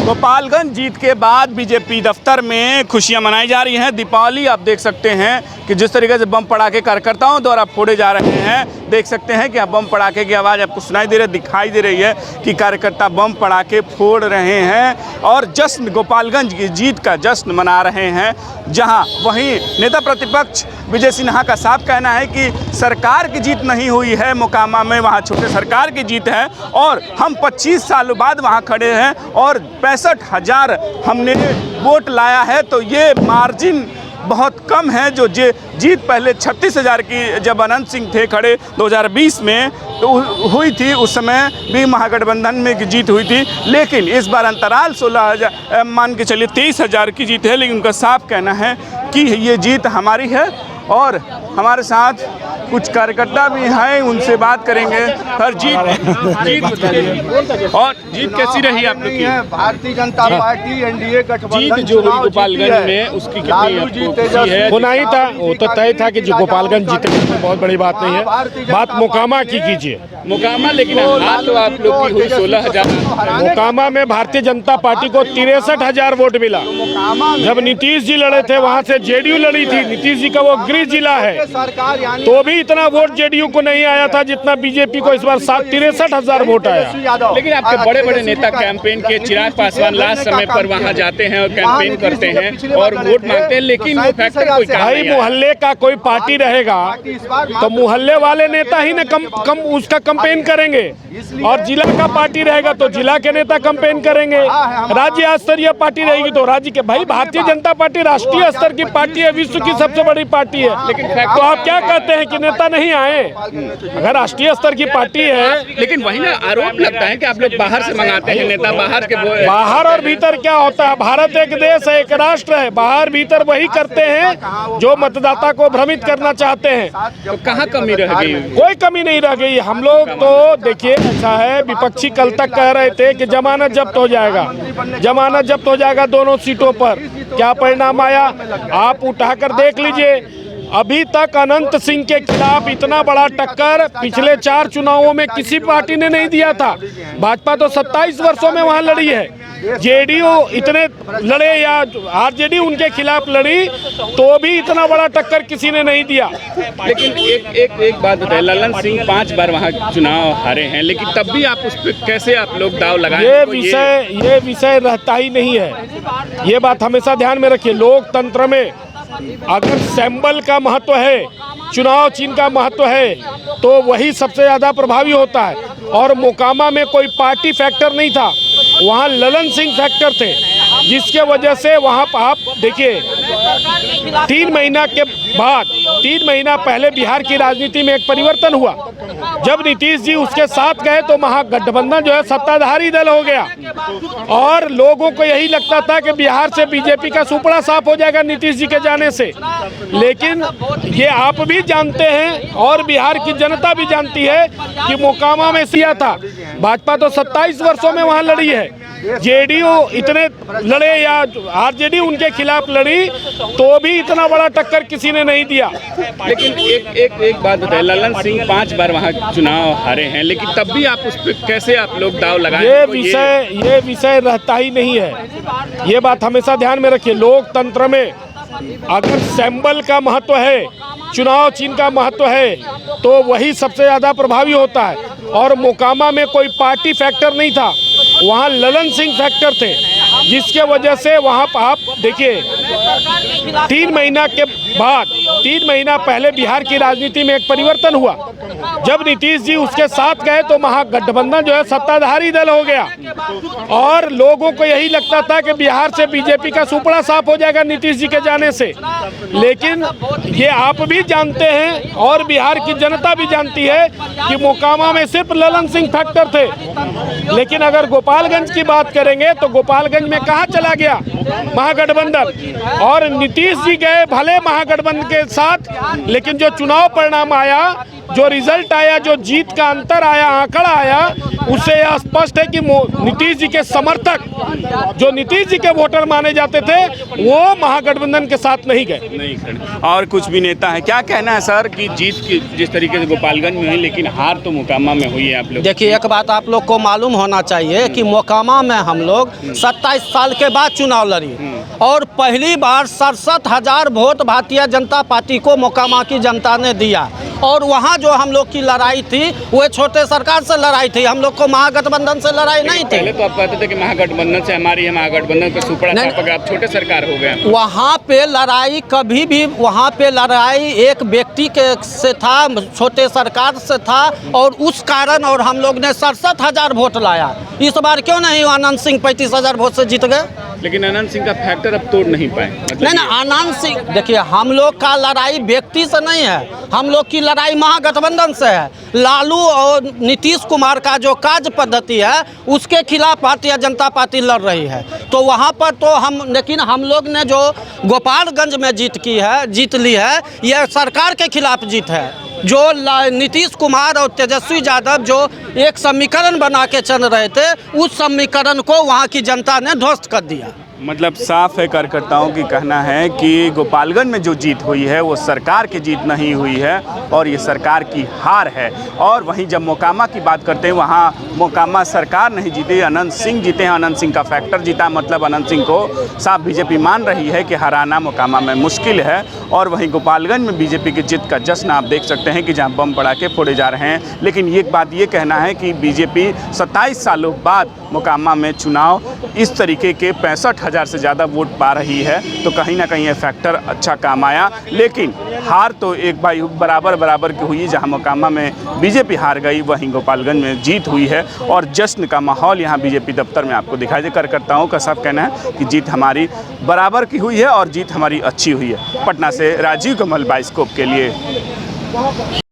गोपालगंज जीत के बाद बीजेपी दफ्तर में खुशियां मनाई जा रही हैं। दीपावली आप देख सकते हैं कि जिस तरीके से बम पड़ाके कार्यकर्ताओं द्वारा फोड़े जा रहे हैं, देख सकते हैं कि बम पड़ाके की आवाज़ आपको सुनाई दे रही दिखाई दे रही है कि कार्यकर्ता बम पड़ाके फोड़ रहे हैं और जश्न गोपालगंज की जीत का जश्न मना रहे हैं। जहां वहीं नेता प्रतिपक्ष विजय सिन्हा का साफ कहना है कि सरकार की जीत नहीं हुई है मोकामा में, वहां छोटे सरकार की जीत है और हम 25 साल बाद वहां खड़े हैं और 65,000 हमने वोट लाया है। तो ये मार्जिन बहुत कम है। जो जीत पहले 36,000 की जब अनंत सिंह थे खड़े 2020 में तो हुई थी, उस समय भी महागठबंधन में की जीत हुई थी, लेकिन इस बार अंतराल 16,000 मान के चलिए 23,000 की जीत है। लेकिन उनका साफ कहना है कि ये जीत हमारी है और हमारे साथ कुछ कार्यकर्ता भी हैं, उनसे बात करेंगे। सर जीत और जीत कैसी रही आप लोग की? भारतीय जनता पार्टी एनडीए गठबंधन जीत जो हुई गोपालगंज में उसकी कितनी खुशी है? होना ही था, वो तो तय था कि जो गोपालगंज जीते बहुत बड़ी बात नहीं है। बात मोकामा की कीजिए। मोकामा लेकिन हार तो आप लोग की हुई 16,000। मोकामा में भारतीय जनता पार्टी को 63,000 वोट मिला। जब नीतीश जी लड़े थे वहाँ से जेडीयू लड़ी थी, नीतीश जी का वो गृह जिला है, तो भी इतना वोट जेडीयू को नहीं आया था जितना बीजेपी को इस बार 63,000 वोट आया। लेकिन आपके बड़े बड़े नेता कैंपेन के चिराग पासवान लास्ट समय पर वहां जाते हैं और कैंपेन करते हैं और वोट मांगते हैं, लेकिन वो फैक्टर कोई काम भाई नहीं है। मोहल्ले का कोई पार्टी रहेगा तो मोहल्ले वाले नेता ही न कम उसका कैंपेन करेंगे और जिला का पार्टी रहेगा तो जिला के नेता कैंपेन करेंगे। राज्य स्तरीय पार्टी रहेगी तो राज्य के। भाई भारतीय जनता पार्टी राष्ट्रीय स्तर की पार्टी है, विश्व की सबसे बड़ी पार्टी है। लेकिन तो आप क्या कहते हैं कि नेता नहीं आए? अगर राष्ट्रीय स्तर की पार्टी है, लेकिन वही ना आरोप लगता है कि आप लोग बाहर से मंगाते हैं नेता, बाहर और भीतर क्या होता है? भारत एक देश है, एक राष्ट्र है, बाहर भीतर वही करते हैं जो मतदाता को भ्रमित करना चाहते हैं। तो कहाँ कमी रह गई? कोई कमी नहीं रह गई। हम लोग तो देखिए ऐसा है, विपक्षी कल तक कह रहे थे कि जमानत जब्त हो जाएगा, जमानत जब्त हो जाएगा दोनों सीटों पर। क्या परिणाम आया आप उठाकर देख लीजिए। अभी तक अनंत सिंह के खिलाफ इतना बड़ा टक्कर पिछले 4 चुनावों में किसी पार्टी ने नहीं दिया था। भाजपा तो 27 वर्षों में वहां लड़ी है, जेडीयू इतने लड़े या आरजेडी उनके खिलाफ लड़ी तो भी इतना बड़ा टक्कर किसी ने नहीं दिया। लेकिन एक बात बताइए, ललन सिंह 5 बार वहाँ चुनाव हारे हैं, लेकिन तब भी आप उस पर कैसे आप लोग दाव लगाएं? ये विषय रहता ही नहीं है। ये बात हमेशा ध्यान में रखिए। लोकतंत्र में अगर सैंबल का महत्व है, चुनाव चिन्ह का महत्व है, तो वही सबसे ज़्यादा प्रभावी होता है। और मोकामा में कोई पार्टी फैक्टर नहीं था, वहाँ ललन सिंह फैक्टर थे, जिसके वजह से वहाँ आप देखिए 3 महीना के बाद 3 महीना पहले बिहार की राजनीति में एक परिवर्तन हुआ। जब नीतीश जी उसके साथ गए तो महागठबंधन जो है सत्ताधारी दल हो गया और लोगों को यही लगता था कि बिहार से बीजेपी का सुपड़ा साफ हो जाएगा नीतीश जी के जाने से। लेकिन ये आप भी जानते हैं और बिहार की जनता भी जानती है कि मोकामा में सिया था। भाजपा तो 27 वर्षों में वहाँ लड़ी है, जेडीयू इतने लड़े या आरजेडी उनके खिलाफ लड़ी तो भी इतना बड़ा टक्कर किसी ने नहीं दिया। लेकिन एक बात बताइए, ललन सिंह 5 बार वहाँ चुनाव हारे हैं, लेकिन तब भी आप उस पर कैसे आप लोग दाव लगाएं? ये विषय रहता ही नहीं है। ये बात हमेशा ध्यान में रखिए। लोकतंत्र में अगर सैंबल का महत्व है, चुनाव चिन्ह का महत्व है, तो वही सबसे ज़्यादा प्रभावी होता है। और मोकामा में कोई पार्टी फैक्टर नहीं था, वहाँ ललन सिंह फैक्टर थे, जिसके वजह से वहाँ आप देखिए 3 महीना के बाद 3 महीना पहले बिहार की राजनीति में एक परिवर्तन हुआ। जब नीतीश जी उसके साथ गए तो महागठबंधन जो है सत्ताधारी दल हो गया और लोगों को यही लगता था कि बिहार से बीजेपी का सुपड़ा साफ हो जाएगा नीतीश जी के जाने से। लेकिन ये आप भी जानते हैं और बिहार की जनता भी जानती है कि मोकामा में सिर्फ ललन सिंह फैक्टर थे। लेकिन अगर गोपालगंज की बात करेंगे तो गोपालगंज में कहाँ चला गया महागठबंधन? और नीतीश जी गए भले महागठबंधन के साथ, लेकिन जो चुनाव परिणाम आया, जो रिजल्ट आया, जो जीत का अंतर आया, आंकड़ा आया, उससे यह स्पष्ट है कि नीतीश जी के समर्थक जो नीतीश जी के वोटर माने जाते थे वो महागठबंधन के साथ नहीं गए। नहीं खड़े। और कुछ भी नेता है, क्या कहना है सर कि जीत की जिस तरीके से गोपालगंज में हुई लेकिन हार तो मोकामा में हुई है आप लोग? देखिए, एक बात आप लोग को मालूम होना चाहिए कि मोकामा में हम लोग 27 साल के बाद चुनाव लड़ी और पहली बार 67,000 वोट भारतीय जनता पार्टी को मोकामा की जनता ने दिया। और वहाँ जो हम लोग की लड़ाई थी वो छोटे सरकार से लड़ाई थी, हम लोग को महागठबंधन से लड़ाई नहीं थी। पहले तो आप कहते थे कि महागठबंधन से हमारी है, महागठबंधन का सुपड़ा छापकर आप छोटे सरकार हो गए। वहाँ पे लड़ाई कभी भी, वहाँ पे लड़ाई एक व्यक्ति के से था, छोटे सरकार से था और उस कारण और हम लोग ने 67,000 वोट लाया। इस बार क्यों नहीं आनंद सिंह 35,000 वोट से जीत गए? लेकिन आनंद सिंह का फैक्टर अब तोड़ नहीं पाए। नहीं ना, आनंद सिंह, देखिए हम लोग का लड़ाई व्यक्ति से नहीं है, हम लोग की लड़ाई महागठबंधन से है। लालू और नीतीश कुमार का जो कार्य पद्धति है उसके खिलाफ भारतीय जनता पार्टी लड़ रही है। तो वहाँ पर तो हम, लेकिन हम लोग ने जो गोपालगंज में जीत ली है, यह सरकार के खिलाफ जीत है। जो नीतीश कुमार और तेजस्वी यादव जो एक समीकरण बना के चल रहे थे, उस समीकरण को वहाँ की जनता ने ध्वस्त कर दिया। मतलब साफ है, कार्यकर्ताओं की कहना है कि गोपालगंज में जो जीत हुई है वो सरकार की जीत नहीं हुई है और ये सरकार की हार है। और वहीं जब मोकामा की बात करते हैं, वहाँ मोकामा सरकार नहीं जीती, अनंत सिंह जीते हैं, अनंत सिंह का फैक्टर जीता। मतलब अनंत सिंह को साफ बीजेपी मान रही है कि हराना मोकामा में मुश्किल है। और वहीं गोपालगंज में बीजेपी की जीत का जश्न आप देख सकते हैं कि जहाँ बम पड़ाके फोड़े जा रहे हैं। लेकिन एक बात ये कहना है कि बीजेपी 27 सालों बाद मोकामा में चुनाव इस तरीके के 65,000 से ज़्यादा वोट पा रही है, तो कहीं ना कहीं ये फैक्टर अच्छा काम आया। लेकिन हार तो एक भाई बराबर की हुई, जहां मोकामा में बीजेपी हार गई वहीं गोपालगंज में जीत हुई है। और जश्न का माहौल यहां बीजेपी दफ्तर में आपको दिखाई दे। कार्यकर्ताओं का सब कहना है कि जीत हमारी बराबर की हुई है और जीत हमारी अच्छी हुई है। पटना से राजीव कमल, बाइस्कोप के लिए।